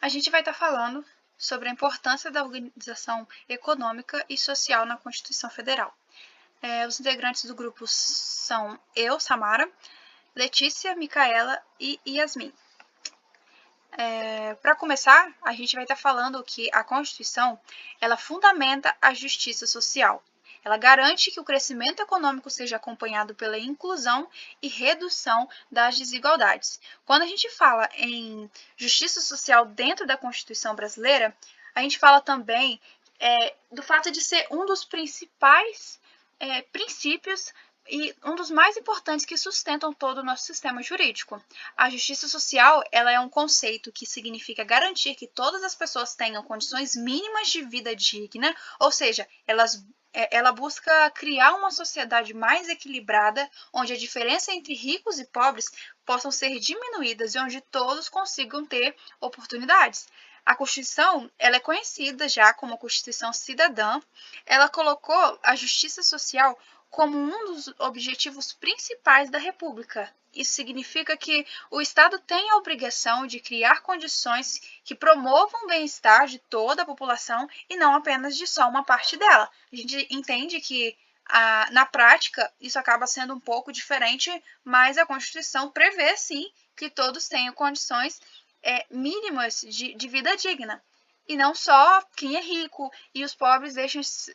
A gente vai estar falando sobre a importância da organização econômica e social na Constituição Federal. Os integrantes do grupo são eu, Samara, Letícia, Micaela e Yasmin. Para começar, a gente vai estar falando que a Constituição ela fundamenta a justiça social. Ela garante que o crescimento econômico seja acompanhado pela inclusão e redução das desigualdades. Quando a gente fala em justiça social dentro da Constituição brasileira, a gente fala também do fato de ser um dos principais princípios e um dos mais importantes que sustentam todo o nosso sistema jurídico. A justiça social ela é um conceito que significa garantir que todas as pessoas tenham condições mínimas de vida digna, ou seja, ela busca criar uma sociedade mais equilibrada, onde a diferença entre ricos e pobres possam ser diminuídas e onde todos consigam ter oportunidades. A Constituição ela é conhecida já como a Constituição Cidadã. Ela colocou a justiça social como um dos objetivos principais da República. Isso significa que o Estado tem a obrigação de criar condições que promovam o bem-estar de toda a população e não apenas de só uma parte dela. A gente entende que na prática isso acaba sendo um pouco diferente, mas a Constituição prevê sim que todos tenham condições mínimas de vida digna. E não só quem é rico e os pobres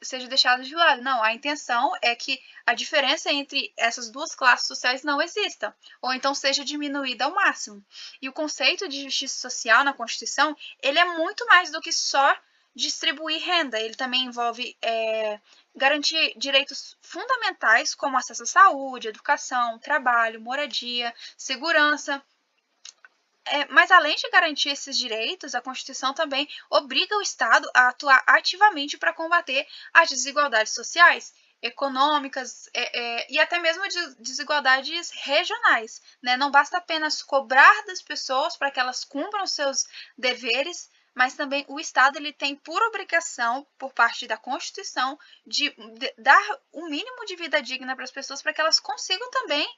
sejam deixados de lado. Não, a intenção é que a diferença entre essas duas classes sociais não exista, ou então seja diminuída ao máximo. E o conceito de justiça social na Constituição, ele é muito mais do que só distribuir renda. Ele também envolve garantir direitos fundamentais como acesso à saúde, educação, trabalho, moradia, segurança. Mas além de garantir esses direitos, a Constituição também obriga o Estado a atuar ativamente para combater as desigualdades sociais, econômicas e até mesmo desigualdades regionais. Né? Não basta apenas cobrar das pessoas para que elas cumpram seus deveres, mas também o Estado ele tem por obrigação, por parte da Constituição, de dar o mínimo de vida digna para as pessoas para que elas consigam também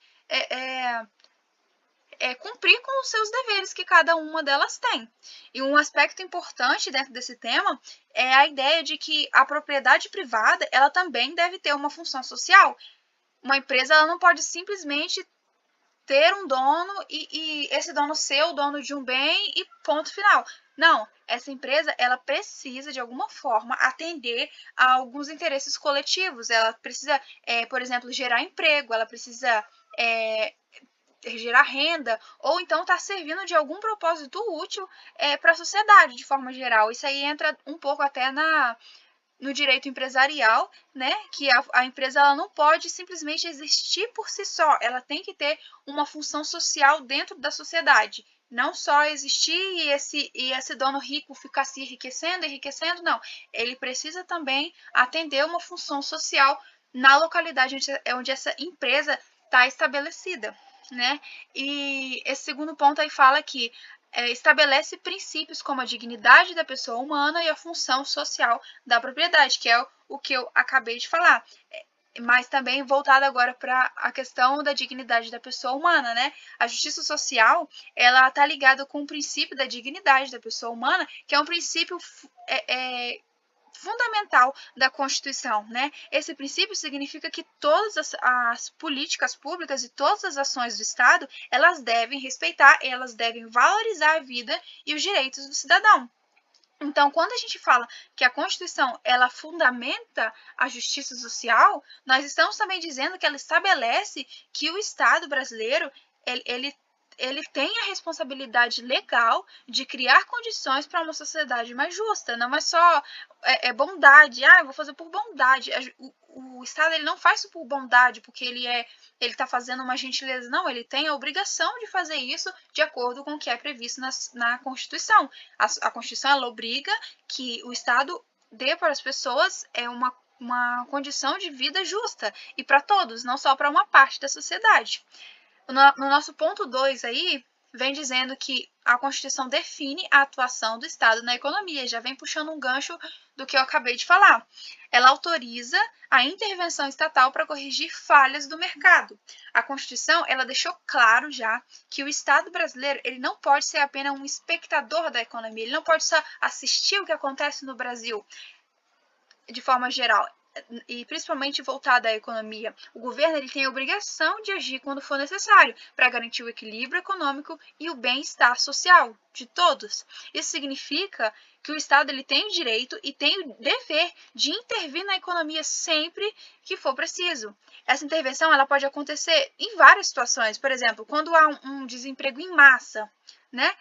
cumprir com os seus deveres que cada uma delas tem. E um aspecto importante dentro desse tema é a ideia de que a propriedade privada ela também deve ter uma função social. Uma empresa ela não pode simplesmente ter um dono e esse dono ser o dono de um bem e ponto final. Não, essa empresa ela precisa de alguma forma atender a alguns interesses coletivos. Ela precisa, por exemplo, gerar emprego, ela precisa gerar renda, ou então está servindo de algum propósito útil para a sociedade de forma geral. Isso aí entra um pouco até no direito empresarial, né? Que a empresa ela não pode simplesmente existir por si só, ela tem que ter uma função social dentro da sociedade. Não só existir e esse dono rico ficar se enriquecendo, não. Ele precisa também atender uma função social na localidade onde essa empresa está estabelecida. Né? E esse segundo ponto aí fala que estabelece princípios como a dignidade da pessoa humana e a função social da propriedade, que é o que eu acabei de falar. Mas também voltado agora para a questão da dignidade da pessoa humana, né? A justiça social, ela está ligada com o princípio da dignidade da pessoa humana, que é um princípio fundamental da Constituição, né? Esse princípio significa que todas as políticas públicas e todas as ações do Estado, elas devem respeitar, elas devem valorizar a vida e os direitos do cidadão. Então, quando a gente fala que a Constituição ela fundamenta a justiça social, nós estamos também dizendo que ela estabelece que o Estado brasileiro ele tem a responsabilidade legal de criar condições para uma sociedade mais justa. Não é só bondade, eu vou fazer por bondade. O Estado ele não faz isso por bondade, porque ele está fazendo uma gentileza. Não, ele tem a obrigação de fazer isso de acordo com o que é previsto na Constituição. A Constituição ela obriga que o Estado dê para as pessoas uma condição de vida justa e para todos, não só para uma parte da sociedade. No nosso ponto 2 aí, vem dizendo que a Constituição define a atuação do Estado na economia, já vem puxando um gancho do que eu acabei de falar. Ela autoriza a intervenção estatal para corrigir falhas do mercado. A Constituição, ela deixou claro já que o Estado brasileiro, ele não pode ser apenas um espectador da economia, ele não pode só assistir o que acontece no Brasil de forma geral, e principalmente voltada à economia. O governo ele tem a obrigação de agir quando for necessário para garantir o equilíbrio econômico e o bem-estar social de todos. Isso significa que o Estado ele tem o direito e tem o dever de intervir na economia sempre que for preciso. Essa intervenção ela pode acontecer em várias situações, por exemplo, quando há um desemprego em massa, né?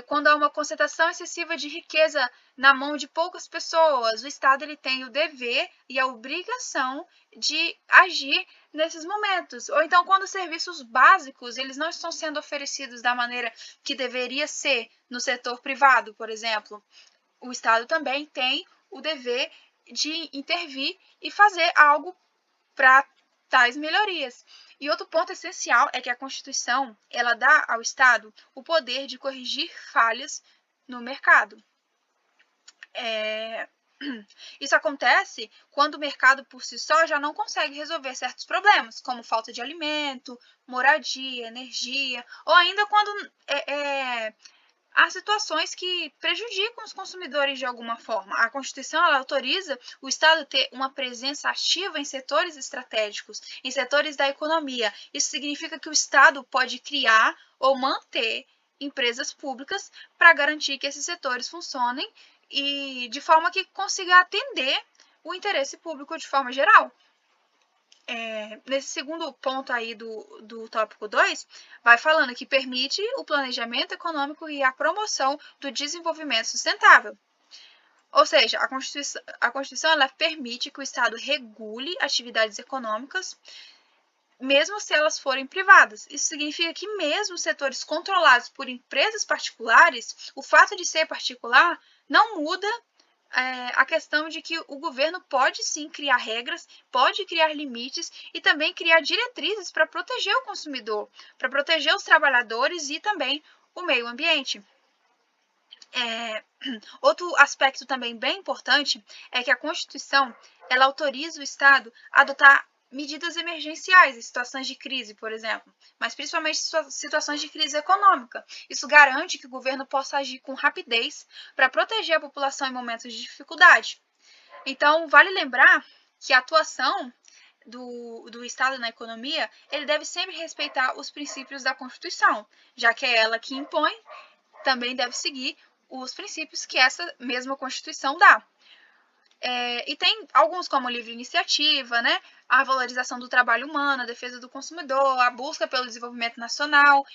Quando há uma concentração excessiva de riqueza na mão de poucas pessoas, o Estado ele tem o dever e a obrigação de agir nesses momentos. Ou então, quando os serviços básicos eles não estão sendo oferecidos da maneira que deveria ser no setor privado, por exemplo, o Estado também tem o dever de intervir e fazer algo para tais melhorias. E outro ponto essencial é que a Constituição ela dá ao Estado o poder de corrigir falhas no mercado. Isso acontece quando o mercado por si só já não consegue resolver certos problemas, como falta de alimento, moradia, energia, ou ainda quando há situações que prejudicam os consumidores de alguma forma. A Constituição ela autoriza o Estado a ter uma presença ativa em setores estratégicos, em setores da economia. Isso significa que o Estado pode criar ou manter empresas públicas para garantir que esses setores funcionem e de forma que consiga atender o interesse público de forma geral. Nesse segundo ponto aí do tópico 2, vai falando que permite o planejamento econômico e a promoção do desenvolvimento sustentável. Ou seja, a Constituição ela permite que o Estado regule atividades econômicas, mesmo se elas forem privadas. Isso significa que mesmo setores controlados por empresas particulares, o fato de ser particular não muda a questão de que o governo pode sim criar regras, pode criar limites e também criar diretrizes para proteger o consumidor, para proteger os trabalhadores e também o meio ambiente. Outro aspecto também bem importante é que a Constituição ela autoriza o Estado a adotar medidas emergenciais em situações de crise, por exemplo, mas principalmente situações de crise econômica. Isso garante que o governo possa agir com rapidez para proteger a população em momentos de dificuldade. Então, vale lembrar que a atuação do Estado na economia, ele deve sempre respeitar os princípios da Constituição, já que é ela que impõe, também deve seguir os princípios que essa mesma Constituição dá. E tem alguns como livre iniciativa, né? A valorização do trabalho humano, a defesa do consumidor, a busca pelo desenvolvimento nacional,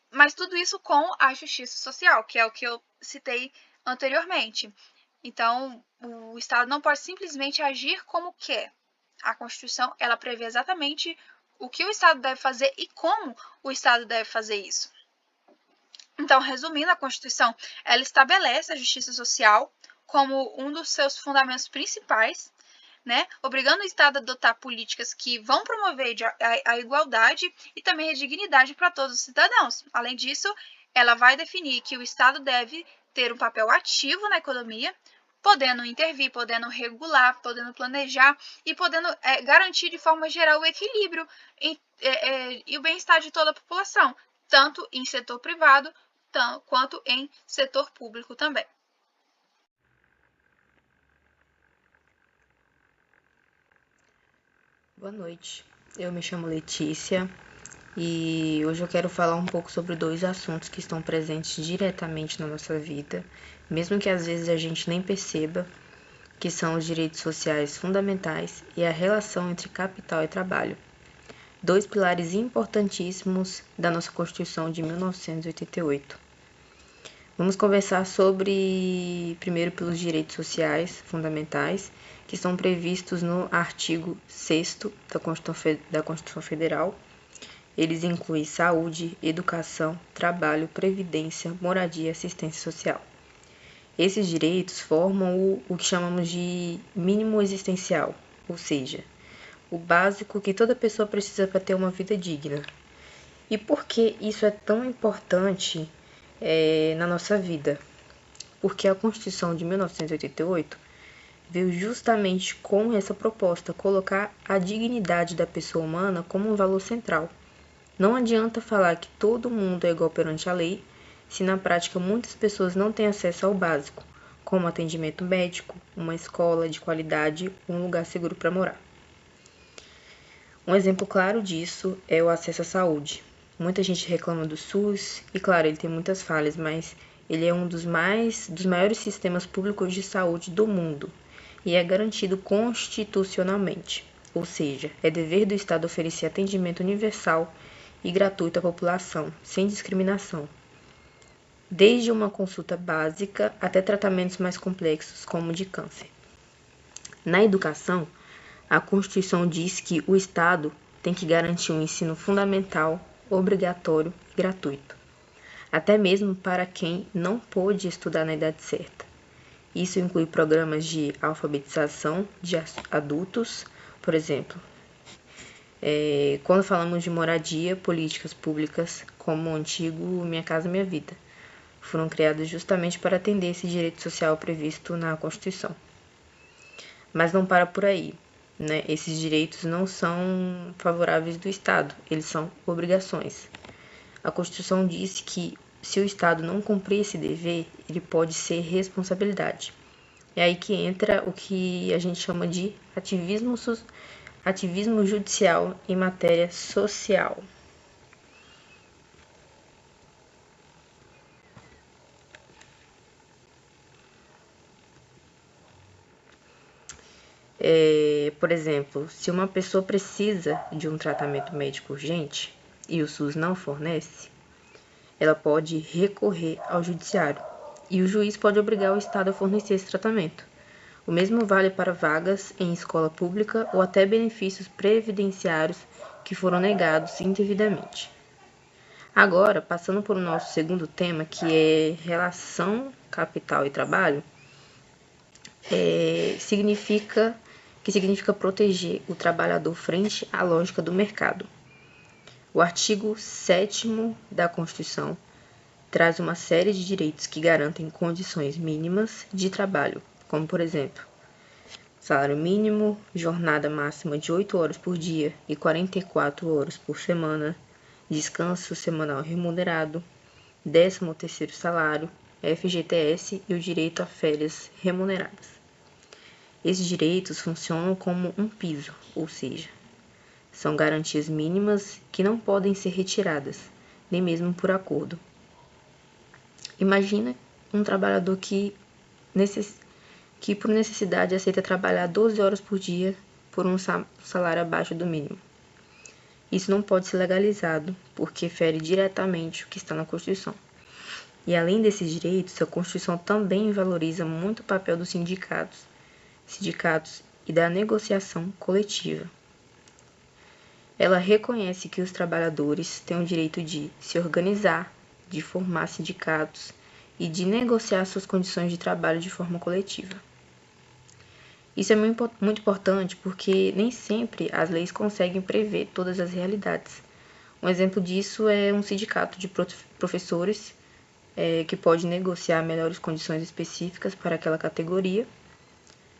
mas tudo isso com a justiça social, que é o que eu citei anteriormente. Então, o Estado não pode simplesmente agir como quer. A Constituição, ela prevê exatamente o que o Estado deve fazer e como o Estado deve fazer isso. Então, resumindo, a Constituição, ela estabelece a justiça social como um dos seus fundamentos principais, né, obrigando o Estado a adotar políticas que vão promover a igualdade e também a dignidade para todos os cidadãos. Além disso, ela vai definir que o Estado deve ter um papel ativo na economia, podendo intervir, podendo regular, podendo planejar e podendo garantir de forma geral o equilíbrio e o bem-estar de toda a população, tanto em setor privado quanto em setor público também. Boa noite, eu me chamo Letícia e hoje eu quero falar um pouco sobre dois assuntos que estão presentes diretamente na nossa vida, mesmo que às vezes a gente nem perceba, que são os direitos sociais fundamentais e a relação entre capital e trabalho. Dois pilares importantíssimos da nossa Constituição de 1988. Vamos conversar primeiro pelos direitos sociais fundamentais, que são previstos no artigo 6º da Constituição Federal. Eles incluem saúde, educação, trabalho, previdência, moradia e assistência social. Esses direitos formam o que chamamos de mínimo existencial, ou seja, o básico que toda pessoa precisa para ter uma vida digna. E por que isso é tão importante na nossa vida? Porque a Constituição de 1988 veio justamente com essa proposta, colocar a dignidade da pessoa humana como um valor central. Não adianta falar que todo mundo é igual perante a lei, se na prática muitas pessoas não têm acesso ao básico, como atendimento médico, uma escola de qualidade, um lugar seguro para morar. Um exemplo claro disso é o acesso à saúde. Muita gente reclama do SUS, e claro, ele tem muitas falhas, mas ele é um dos maiores sistemas públicos de saúde do mundo e é garantido constitucionalmente, ou seja, é dever do Estado oferecer atendimento universal e gratuito à população, sem discriminação, desde uma consulta básica até tratamentos mais complexos, como o de câncer. Na educação, a Constituição diz que o Estado tem que garantir um ensino fundamental, obrigatório e gratuito, até mesmo para quem não pôde estudar na idade certa. Isso inclui programas de alfabetização de adultos, por exemplo, quando falamos de moradia, políticas públicas como o antigo Minha Casa Minha Vida, foram criadas justamente para atender esse direito social previsto na Constituição. Mas não para por aí, né? Esses direitos não são favoráveis do Estado, eles são obrigações. A Constituição diz que se o Estado não cumprir esse dever, ele pode ser responsabilidade. É aí que entra o que a gente chama de ativismo judicial em matéria social. Por exemplo, se uma pessoa precisa de um tratamento médico urgente e o SUS não fornece, ela pode recorrer ao judiciário e o juiz pode obrigar o Estado a fornecer esse tratamento. O mesmo vale para vagas em escola pública ou até benefícios previdenciários que foram negados indevidamente. Agora, passando para o nosso segundo tema, que é relação capital e trabalho, significa proteger o trabalhador frente à lógica do mercado. O artigo 7º da Constituição traz uma série de direitos que garantem condições mínimas de trabalho, como, por exemplo, salário mínimo, jornada máxima de 8 horas por dia e 44 horas por semana, descanso semanal remunerado, 13º salário, FGTS e o direito a férias remuneradas. Esses direitos funcionam como um piso, ou seja, são garantias mínimas que não podem ser retiradas, nem mesmo por acordo. Imagina um trabalhador que por necessidade aceita trabalhar 12 horas por dia por um salário abaixo do mínimo. Isso não pode ser legalizado, porque fere diretamente o que está na Constituição. E além desses direitos, a Constituição também valoriza muito o papel dos sindicatos e da negociação coletiva. Ela reconhece que os trabalhadores têm o direito de se organizar, de formar sindicatos e de negociar suas condições de trabalho de forma coletiva. Isso é muito importante porque nem sempre as leis conseguem prever todas as realidades. Um exemplo disso é um sindicato de professores que pode negociar melhores condições específicas para aquela categoria,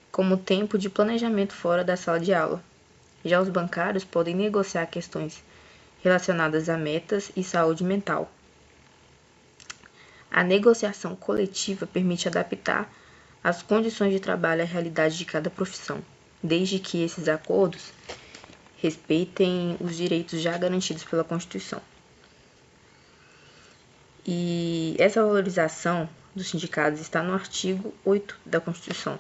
como tempo de planejamento fora da sala de aula. Já os bancários podem negociar questões relacionadas a metas e saúde mental. A negociação coletiva permite adaptar as condições de trabalho à realidade de cada profissão, desde que esses acordos respeitem os direitos já garantidos pela Constituição. E essa valorização dos sindicatos está no artigo 8 da Constituição,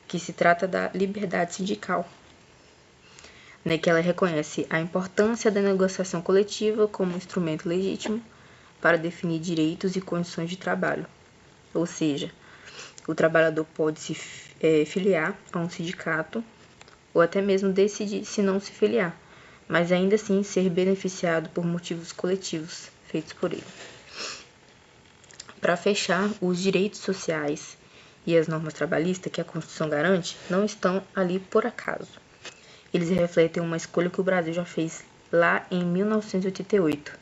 que se trata da liberdade sindical, que ela reconhece a importância da negociação coletiva como instrumento legítimo para definir direitos e condições de trabalho. Ou seja, o trabalhador pode se filiar a um sindicato ou até mesmo decidir se não se filiar, mas ainda assim ser beneficiado por motivos coletivos feitos por ele. Para fechar, os direitos sociais e as normas trabalhistas que a Constituição garante não estão ali por acaso. Eles refletem uma escolha que o Brasil já fez lá em 1988,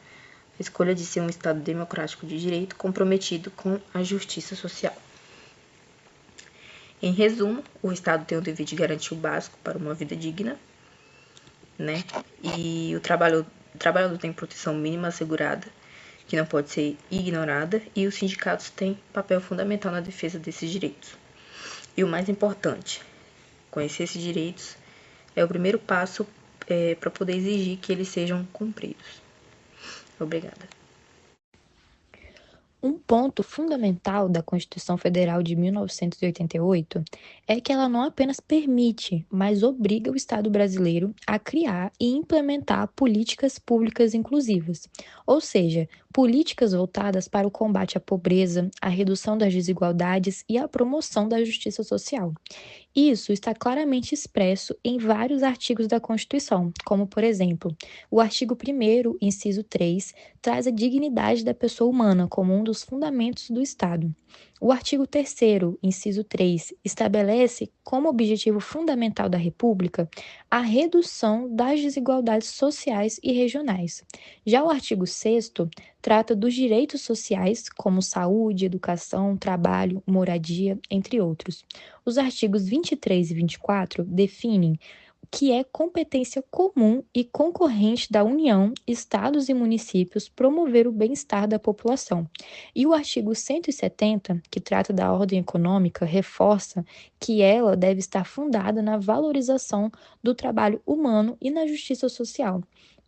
a escolha de ser um Estado democrático de direito comprometido com a justiça social. Em resumo, o Estado tem o dever de garantir o básico para uma vida digna, né? E o trabalhador tem proteção mínima assegurada, que não pode ser ignorada, e os sindicatos têm papel fundamental na defesa desses direitos. E o mais importante, conhecer esses direitos é o primeiro passo para poder exigir que eles sejam cumpridos. Obrigada. Um ponto fundamental da Constituição Federal de 1988 é que ela não apenas permite, mas obriga o Estado brasileiro a criar e implementar políticas públicas inclusivas, ou seja, políticas voltadas para o combate à pobreza, a redução das desigualdades e a promoção da justiça social. Isso está claramente expresso em vários artigos da Constituição, como, por exemplo, o artigo 1º, inciso 3, traz a dignidade da pessoa humana como um dos fundamentos do Estado. O artigo 3º, inciso 3, estabelece como objetivo fundamental da República a redução das desigualdades sociais e regionais. Já o artigo 6º trata dos direitos sociais, como saúde, educação, trabalho, moradia, entre outros. Os artigos 23 e 24 definem que é competência comum e concorrente da União, estados e municípios promover o bem-estar da população. E o artigo 170, que trata da ordem econômica, reforça que ela deve estar fundada na valorização do trabalho humano e na justiça social.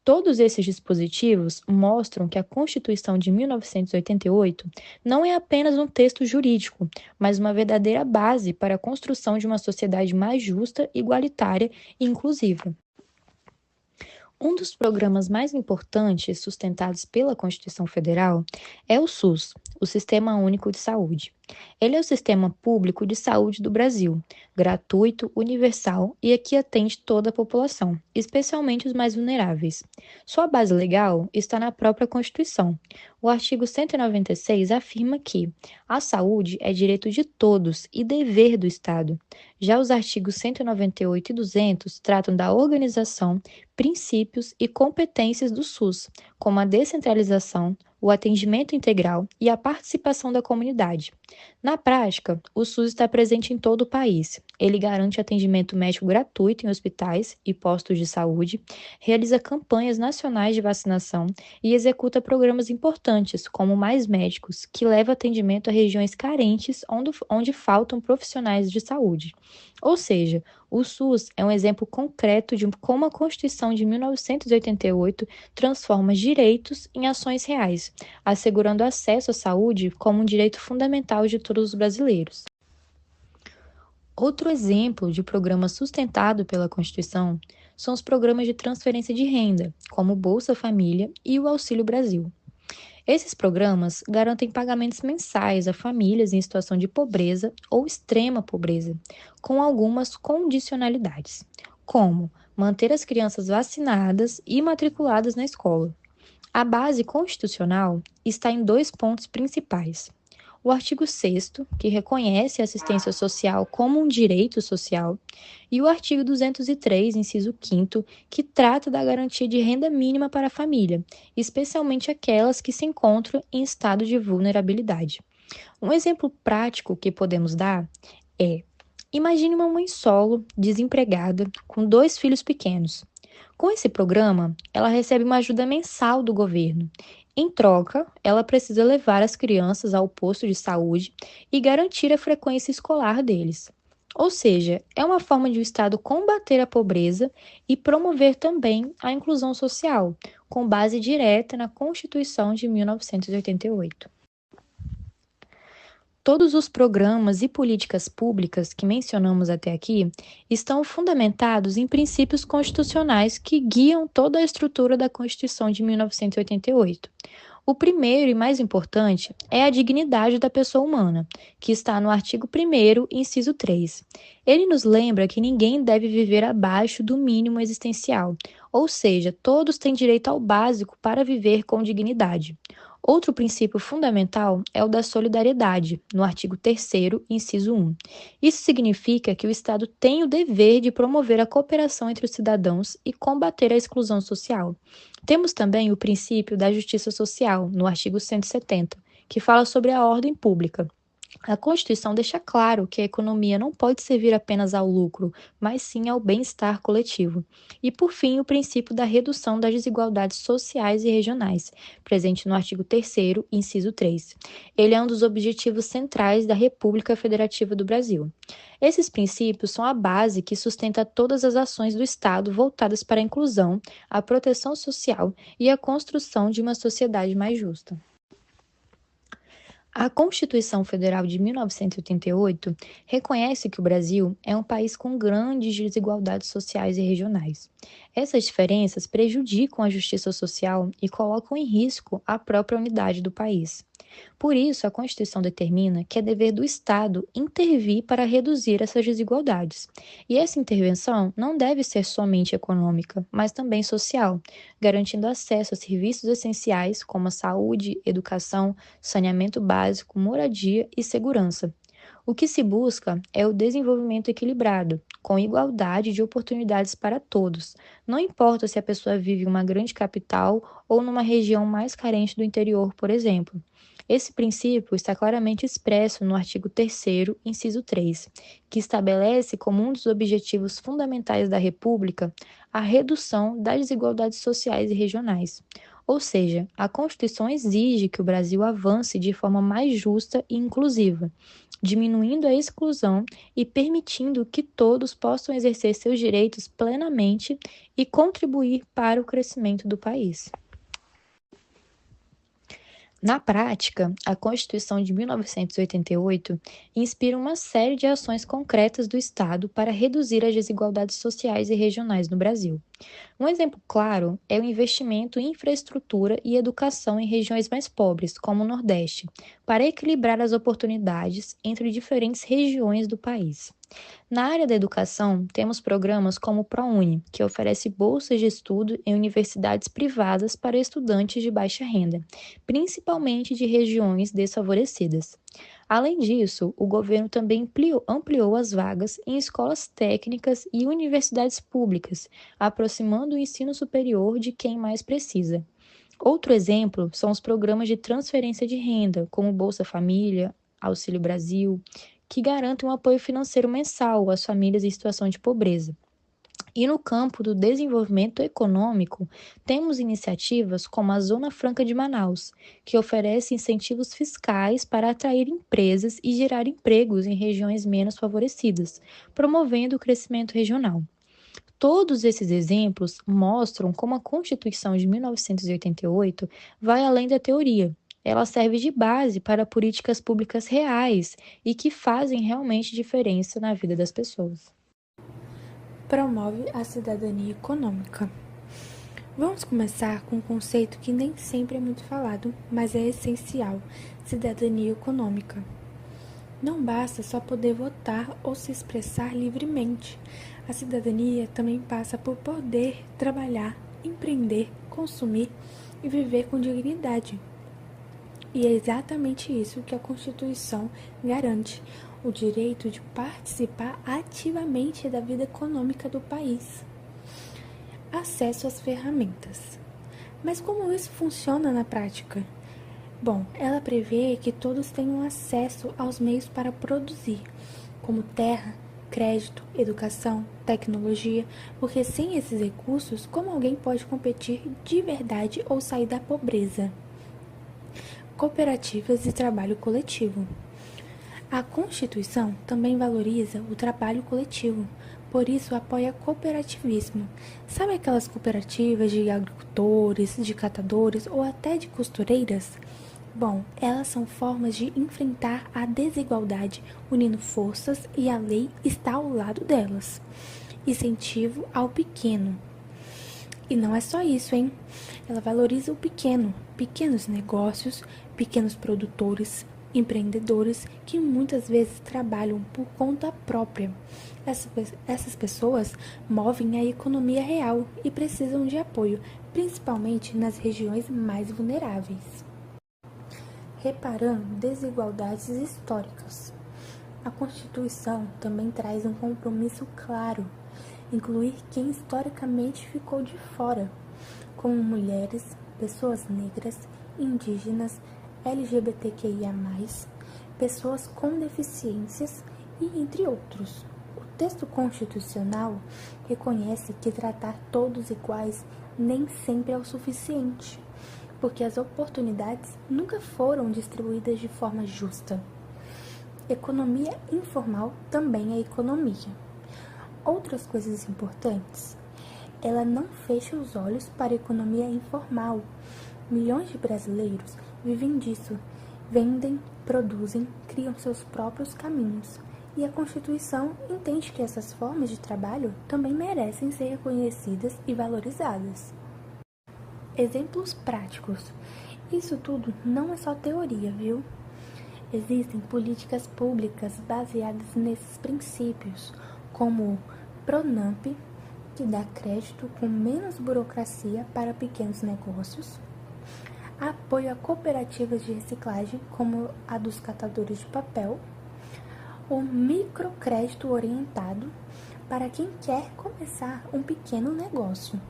Todos esses dispositivos mostram que a Constituição de 1988 não é apenas um texto jurídico, mas uma verdadeira base para a construção de uma sociedade mais justa, igualitária e inclusiva. Um dos programas mais importantes sustentados pela Constituição Federal é o SUS, o Sistema Único de Saúde. Ele é o sistema público de saúde do Brasil, gratuito, universal e que atende toda a população, especialmente os mais vulneráveis. Sua base legal está na própria Constituição. O artigo 196 afirma que a saúde é direito de todos e dever do Estado. Já os artigos 198 e 200 tratam da organização, princípios e competências do SUS, como a descentralização, o atendimento integral e a participação da comunidade. Na prática, o SUS está presente em todo o país. Ele garante atendimento médico gratuito em hospitais e postos de saúde, realiza campanhas nacionais de vacinação e executa programas importantes, como Mais Médicos, que leva atendimento a regiões carentes onde faltam profissionais de saúde. Ou seja, o SUS é um exemplo concreto de como a Constituição de 1988 transforma direitos em ações reais, assegurando acesso à saúde como um direito fundamental de todos os brasileiros. Outro exemplo de programa sustentado pela Constituição são os programas de transferência de renda, como o Bolsa Família e o Auxílio Brasil. Esses programas garantem pagamentos mensais a famílias em situação de pobreza ou extrema pobreza, com algumas condicionalidades, como manter as crianças vacinadas e matriculadas na escola. A base constitucional está em 2 pontos principais. O artigo 6º, que reconhece a assistência social como um direito social, e o artigo 203, inciso 5º, que trata da garantia de renda mínima para a família, especialmente aquelas que se encontram em estado de vulnerabilidade. Um exemplo prático que podemos dar é: imagine uma mãe solo, desempregada, com 2 filhos pequenos. Com esse programa, ela recebe uma ajuda mensal do governo. Em troca, ela precisa levar as crianças ao posto de saúde e garantir a frequência escolar deles. Ou seja, é uma forma de o Estado combater a pobreza e promover também a inclusão social, com base direta na Constituição de 1988. Todos os programas e políticas públicas que mencionamos até aqui estão fundamentados em princípios constitucionais que guiam toda a estrutura da Constituição de 1988. O primeiro e mais importante é a dignidade da pessoa humana, que está no artigo 1º, inciso 3. Ele nos lembra que ninguém deve viver abaixo do mínimo existencial, ou seja, todos têm direito ao básico para viver com dignidade. Outro princípio fundamental é o da solidariedade, no artigo 3º, inciso 1. Isso significa que o Estado tem o dever de promover a cooperação entre os cidadãos e combater a exclusão social. Temos também o princípio da justiça social, no artigo 170, que fala sobre a ordem pública. A Constituição deixa claro que a economia não pode servir apenas ao lucro, mas sim ao bem-estar coletivo. E, por fim, o princípio da redução das desigualdades sociais e regionais, presente no artigo 3º, inciso 3. Ele é um dos objetivos centrais da República Federativa do Brasil. Esses princípios são a base que sustenta todas as ações do Estado voltadas para a inclusão, a proteção social e a construção de uma sociedade mais justa. A Constituição Federal de 1988 reconhece que o Brasil é um país com grandes desigualdades sociais e regionais. Essas diferenças prejudicam a justiça social e colocam em risco a própria unidade do país. Por isso, a Constituição determina que é dever do Estado intervir para reduzir essas desigualdades. E essa intervenção não deve ser somente econômica, mas também social, garantindo acesso a serviços essenciais como a saúde, educação, saneamento básico, moradia e segurança. O que se busca é o desenvolvimento equilibrado, com igualdade de oportunidades para todos. Não importa se a pessoa vive em uma grande capital ou numa região mais carente do interior, por exemplo. Esse princípio está claramente expresso no artigo 3º, inciso 3, que estabelece como um dos objetivos fundamentais da República a redução das desigualdades sociais e regionais. Ou seja, a Constituição exige que o Brasil avance de forma mais justa e inclusiva, diminuindo a exclusão e permitindo que todos possam exercer seus direitos plenamente e contribuir para o crescimento do país. Na prática, a Constituição de 1988 inspira uma série de ações concretas do Estado para reduzir as desigualdades sociais e regionais no Brasil. Um exemplo claro é o investimento em infraestrutura e educação em regiões mais pobres, como o Nordeste, para equilibrar as oportunidades entre diferentes regiões do país. Na área da educação, temos programas como o ProUni, que oferece bolsas de estudo em universidades privadas para estudantes de baixa renda, principalmente de regiões desfavorecidas. Além disso, o governo também ampliou as vagas em escolas técnicas e universidades públicas, aproximando o ensino superior de quem mais precisa. Outro exemplo são os programas de transferência de renda, como Bolsa Família, Auxílio Brasil, que garantem um apoio financeiro mensal às famílias em situação de pobreza. E no campo do desenvolvimento econômico, temos iniciativas como a Zona Franca de Manaus, que oferece incentivos fiscais para atrair empresas e gerar empregos em regiões menos favorecidas, promovendo o crescimento regional. Todos esses exemplos mostram como a Constituição de 1988 vai além da teoria. Ela serve de base para políticas públicas reais e que fazem realmente diferença na vida das pessoas. Promove a cidadania econômica. Vamos começar com um conceito que nem sempre é muito falado, mas é essencial: cidadania econômica. Não basta só poder votar ou se expressar livremente. A cidadania também passa por poder trabalhar, empreender, consumir e viver com dignidade. E é exatamente isso que a Constituição garante: o direito de participar ativamente da vida econômica do país. Acesso às ferramentas. Mas como isso funciona na prática? Bom, ela prevê que todos tenham acesso aos meios para produzir, como terra, crédito, educação, tecnologia, porque sem esses recursos, como alguém pode competir de verdade ou sair da pobreza? Cooperativas e trabalho coletivo. A Constituição também valoriza o trabalho coletivo, por isso apoia cooperativismo. Sabe aquelas cooperativas de agricultores, de catadores ou até de costureiras? Bom, elas são formas de enfrentar a desigualdade, unindo forças, e a lei está ao lado delas. Incentivo ao pequeno. E não é só isso, hein? Ela valoriza o pequeno, pequenos negócios, pequenos produtores, empreendedores que muitas vezes trabalham por conta própria. Essas pessoas movem a economia real e precisam de apoio, principalmente nas regiões mais vulneráveis. reparando desigualdades históricas. A Constituição também traz um compromisso claro, incluir quem historicamente ficou de fora, como mulheres, pessoas negras, indígenas, LGBTQIA+, pessoas com deficiências e entre outros. O texto constitucional reconhece que tratar todos iguais nem sempre é o suficiente, porque as oportunidades nunca foram distribuídas de forma justa. Economia informal também é economia. Outras coisas importantes. Ela não fecha os olhos para a economia informal. Milhões de brasileiros vivem disso, vendem, produzem, criam seus próprios caminhos. E a Constituição entende que essas formas de trabalho também merecem ser reconhecidas e valorizadas. Exemplos práticos. Isso tudo não é só teoria, viu? Existem políticas públicas baseadas nesses princípios, como o Pronamp, que dá crédito com menos burocracia para pequenos negócios, apoio a cooperativas de reciclagem, como a dos catadores de papel, o microcrédito orientado para quem quer começar um pequeno negócio,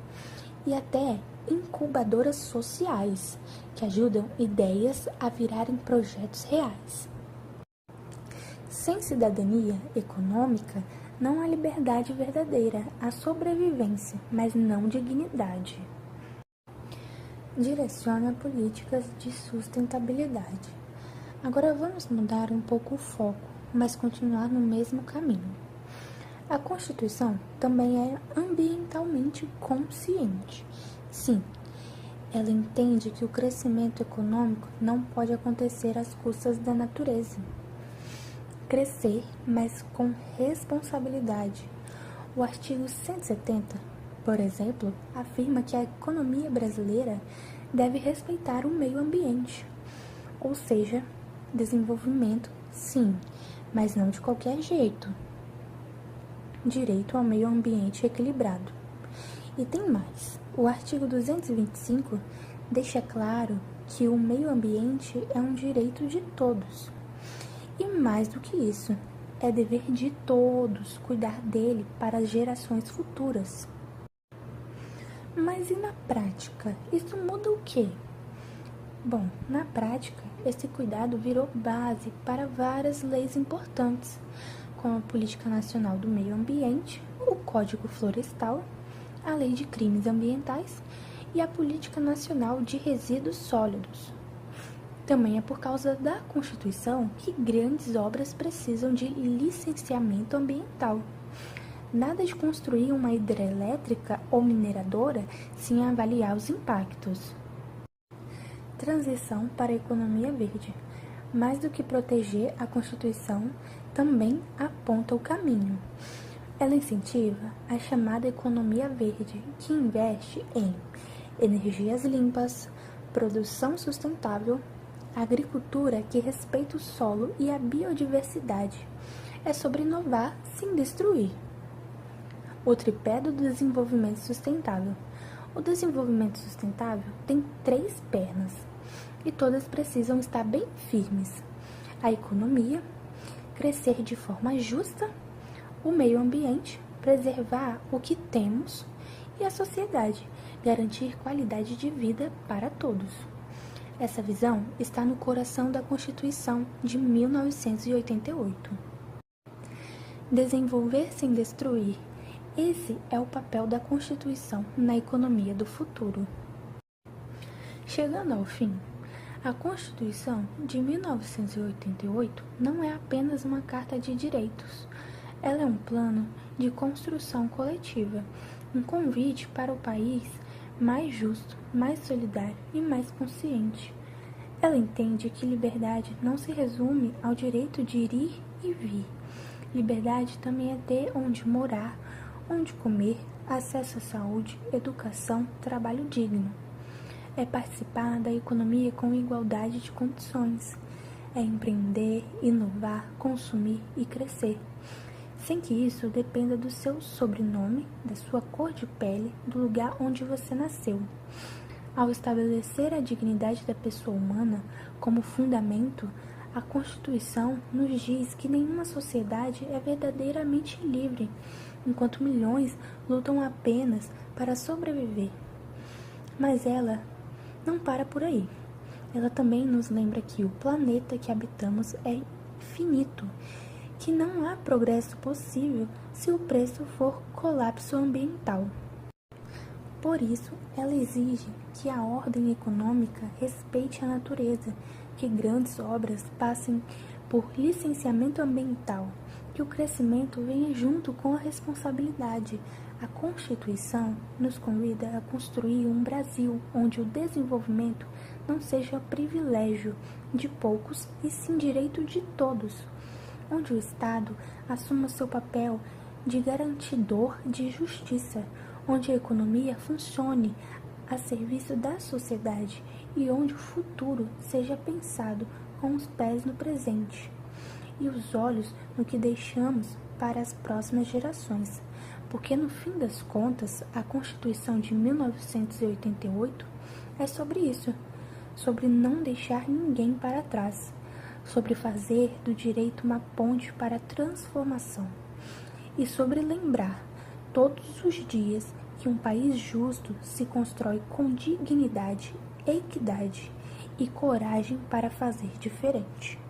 e até incubadoras sociais, que ajudam ideias a virarem projetos reais. Sem cidadania econômica, não há liberdade verdadeira, há sobrevivência, mas não dignidade. Direciona políticas de sustentabilidade. Agora vamos mudar um pouco o foco, mas continuar no mesmo caminho. A Constituição também é ambientalmente consciente. Sim, ela entende que o crescimento econômico não pode acontecer às custas da natureza. Crescer, mas com responsabilidade. O artigo 170, por exemplo, afirma que a economia brasileira deve respeitar o meio ambiente, ou seja, desenvolvimento, sim, mas não de qualquer jeito. Direito ao meio ambiente equilibrado. E tem mais. O artigo 225 deixa claro que o meio ambiente é um direito de todos. E mais do que isso, é dever de todos cuidar dele para as gerações futuras. Mas e na prática? Isso muda o quê? Bom, na prática, esse cuidado virou base para várias leis importantes, como a Política Nacional do Meio Ambiente, o Código Florestal, a Lei de Crimes Ambientais e a Política Nacional de Resíduos Sólidos. Também é por causa da Constituição que grandes obras precisam de licenciamento ambiental. Nada de construir uma hidrelétrica ou mineradora sem avaliar os impactos. Transição para a economia verde. Mais do que proteger, a Constituição também aponta o caminho. Ela incentiva a chamada economia verde, que investe em energias limpas, produção sustentável, agricultura que respeita o solo e a biodiversidade. É sobre inovar sem destruir. O tripé do desenvolvimento sustentável. O desenvolvimento sustentável tem 3 pernas e todas precisam estar bem firmes. A economia, crescer de forma justa, o meio ambiente, preservar o que temos, e a sociedade, garantir qualidade de vida para todos. Essa visão está no coração da Constituição de 1988. Desenvolver sem destruir. Esse é o papel da Constituição na economia do futuro. Chegando ao fim, a Constituição de 1988 não é apenas uma carta de direitos. Ela é um plano de construção coletiva, um convite para o país mais justo, mais solidário e mais consciente. Ela entende que liberdade não se resume ao direito de ir e vir. Liberdade também é ter onde morar, onde comer, acesso à saúde, educação, trabalho digno. É participar da economia com igualdade de condições. É empreender, inovar, consumir e crescer, sem que isso dependa do seu sobrenome, da sua cor de pele, do lugar onde você nasceu. Ao estabelecer a dignidade da pessoa humana como fundamento, a Constituição nos diz que nenhuma sociedade é verdadeiramente livre, enquanto milhões lutam apenas para sobreviver. Mas ela não para por aí. Ela também nos lembra que o planeta que habitamos é finito, que não há progresso possível se o preço for colapso ambiental. Por isso, ela exige que a ordem econômica respeite a natureza, que grandes obras passem por licenciamento ambiental, que o crescimento venha junto com a responsabilidade. A Constituição nos convida a construir um Brasil onde o desenvolvimento não seja privilégio de poucos e sim direito de todos, onde o Estado assuma seu papel de garantidor de justiça, onde a economia funcione a serviço da sociedade e onde o futuro seja pensado com os pés no presente e os olhos no que deixamos para as próximas gerações, porque no fim das contas, a Constituição de 1988 é sobre isso, sobre não deixar ninguém para trás, sobre fazer do direito uma ponte para a transformação e sobre lembrar todos os dias que um país justo se constrói com dignidade, equidade e coragem para fazer diferente.